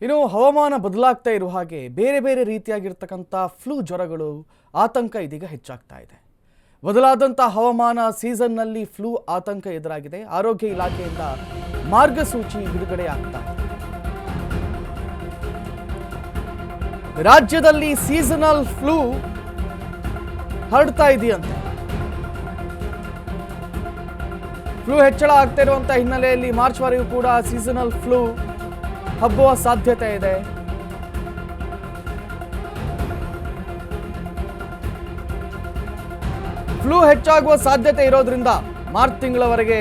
ಇನ್ನು ಹವಾಮಾನ ಬದಲಾಗ್ತಾ ಇರುವ ಹಾಗೆ ಬೇರೆ ಬೇರೆ ರೀತಿಯಾಗಿರ್ತಕ್ಕಂಥ ಫ್ಲೂ ಜ್ವರಗಳು ಆತಂಕ ಇದೀಗ ಹೆಚ್ಚಾಗ್ತಾ ಇದೆ. ಬದಲಾದಂಥ ಹವಾಮಾನ ಸೀಸನ್ನಲ್ಲಿ ಫ್ಲೂ ಆತಂಕ ಎದುರಾಗಿದೆ. ಆರೋಗ್ಯ ಇಲಾಖೆಯಿಂದ ಮಾರ್ಗಸೂಚಿ ಬಿಡುಗಡೆ ಆಗ್ತಾ ಇದೆ. ರಾಜ್ಯದಲ್ಲಿ ಸೀಸನಲ್ ಫ್ಲೂ ಹರಡ್ತಾ ಇದೆಯಂತೆ. ಫ್ಲೂ ಹೆಚ್ಚಳ ಆಗ್ತಾ ಇರುವಂಥ ಹಿನ್ನೆಲೆಯಲ್ಲಿ ಮಾರ್ಚ್ವರೆಗೂ ಕೂಡ ಸೀಸನಲ್ ಫ್ಲೂ ಹಬ್ಬುವ ಸಾಧ್ಯತೆ ಇದೆ. ಫ್ಲೂ ಹೆಚ್ಚಾಗುವ ಸಾಧ್ಯತೆ ಇರೋದ್ರಿಂದ ಮಾರ್ಚ್ ತಿಂಗಳವರೆಗೆ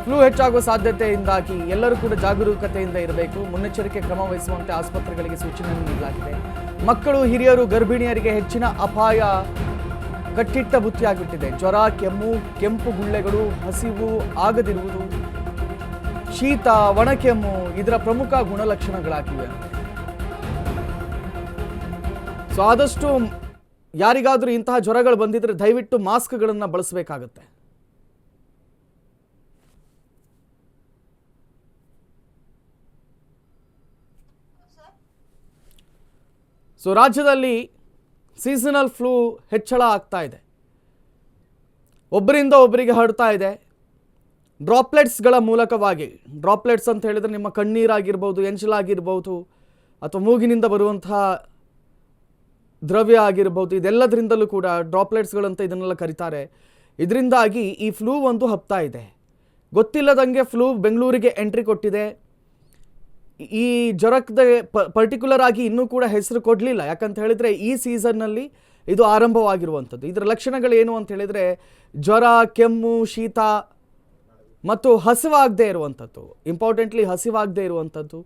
ಫ್ಲೂ ಹೆಚ್ಚಾಗುವ ಸಾಧ್ಯತೆಯಿಂದಾಗಿ ಎಲ್ಲರೂ ಕೂಡ ಜಾಗರೂಕತೆಯಿಂದ ಇರಬೇಕು. ಮುನ್ನೆಚ್ಚರಿಕೆ ಕ್ರಮ ವಹಿಸುವಂತೆ ಆಸ್ಪತ್ರೆಗಳಿಗೆ ಸೂಚನೆಯನ್ನು ನೀಡಲಾಗಿದೆ. ಮಕ್ಕಳು, ಹಿರಿಯರು, ಗರ್ಭಿಣಿಯರಿಗೆ ಹೆಚ್ಚಿನ ಅಪಾಯ ಕಟ್ಟಿಟ್ಟ ಬುತ್ತಿಯಾಗಿಬಿಟ್ಟಿದೆ. ಜ್ವರ, ಕೆಮ್ಮು, ಕೆಂಪು ಗುಳ್ಳೆಗಳು, ಹಸಿವು ಆಗದಿರುವುದು, ಶೀತ, ಒಣಕೆಮ್ಮು ಇದರ ಪ್ರಮುಖ ಗುಣಲಕ್ಷಣಗಳಾಗಿವೆ. ಸೊ ಆದಷ್ಟು ಯಾರಿಗಾದರೂ ಇಂತಹ ಜ್ವರಗಳು ಬಂದಿದ್ರೆ ದಯವಿಟ್ಟು ಮಾಸ್ಕ್ಗಳನ್ನು ಬಳಸಬೇಕಾಗತ್ತೆ. ಸೊ ರಾಜ್ಯದಲ್ಲಿ ಸೀಸನಲ್ ಫ್ಲೂ ಹೆಚ್ಚಳ ಆಗ್ತಾ ಇದೆ. ಒಬ್ಬರಿಂದ ಒಬ್ಬರಿಗೆ ಹರಡ್ತಾ ಇದೆ. ಡ್ರಾಪ್ಲೆಟ್ಸ್ಗಳ ಮೂಲಕವಾಗಿ. ಡ್ರಾಪ್ಲೆಟ್ಸ್ ಅಂತ ಹೇಳಿದ್ರೆ ನಿಮ್ಮ ಕಣ್ಣೀರಾಗಿರ್ಬೋದು, ಎಂಜಲಾಗಿರ್ಬೋದು, ಅಥವಾ ಮೂಗಿನಿಂದ ಬರುವಂತಹ ದ್ರವ್ಯ ಆಗಿರ್ಬೋದು, ಇದೆಲ್ಲದರಿಂದಲೂ ಕೂಡ ಡ್ರಾಪ್ಲೆಟ್ಸ್ಗಳಂತ ಇದನ್ನೆಲ್ಲ ಕರೀತಾರೆ. ಇದರಿಂದಾಗಿ ಈ ಫ್ಲೂ ಒಂದು ಹಬ್ತಾ ಇದೆ. ಗೊತ್ತಿಲ್ಲದಂಗೆ ಫ್ಲೂ ಬೆಂಗಳೂರಿಗೆ ಎಂಟ್ರಿ ಕೊಟ್ಟಿದೆ. ಈ ಜ್ವರಕ್ಕೆ ಪರ್ಟಿಕ್ಯುಲರ್ ಆಗಿ ಇನ್ನೂ ಕೂಡ ಹೆಸರು ಕೊಡಲಿಲ್ಲ. ಯಾಕಂತ ಹೇಳಿದರೆ ಈ ಸೀಸನ್ನಲ್ಲಿ ಇದು ಆರಂಭವಾಗಿರುವಂಥದ್ದು. ಇದರ ಲಕ್ಷಣಗಳೇನು ಅಂತ ಹೇಳಿದರೆ ಜ್ವರ, ಕೆಮ್ಮು, ಶೀತ ಮತ್ತು ಹಸಿವಾಗದೇ ಇರುವಂಥದ್ದು. ಇಂಪಾರ್ಟೆಂಟ್ಲಿ ಹಸಿವಾಗದೇ ಇರುವಂಥದ್ದು,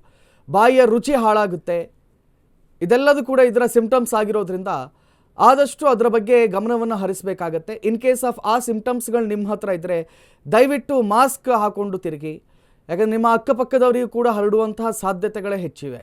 ಬಾಯಿಯ ರುಚಿ ಹಾಳಾಗುತ್ತೆ. ಇದೆಲ್ಲದೂ ಕೂಡ ಇದರ ಸಿಂಪ್ಟಮ್ಸ್ ಆಗಿರೋದ್ರಿಂದ ಆದಷ್ಟು ಅದರ ಬಗ್ಗೆ ಗಮನವನ್ನು ಹರಿಸಬೇಕಾಗತ್ತೆ. ಇನ್ ಕೇಸ್ ಆಫ್ ಆ ಸಿಂಪ್ಟಮ್ಸ್ಗಳು ನಿಮ್ಮ ಹತ್ರ ಇದ್ದರೆ ದಯವಿಟ್ಟು ಮಾಸ್ಕ್ ಹಾಕ್ಕೊಂಡು ತಿರುಗಿ. ಯಾಕಂದರೆ ನಿಮ್ಮ ಅಕ್ಕಪಕ್ಕದವರಿಗೂ ಕೂಡ ಹರಡುವಂತಹ ಸಾಧ್ಯತೆಗಳೇ ಹೆಚ್ಚಿವೆ.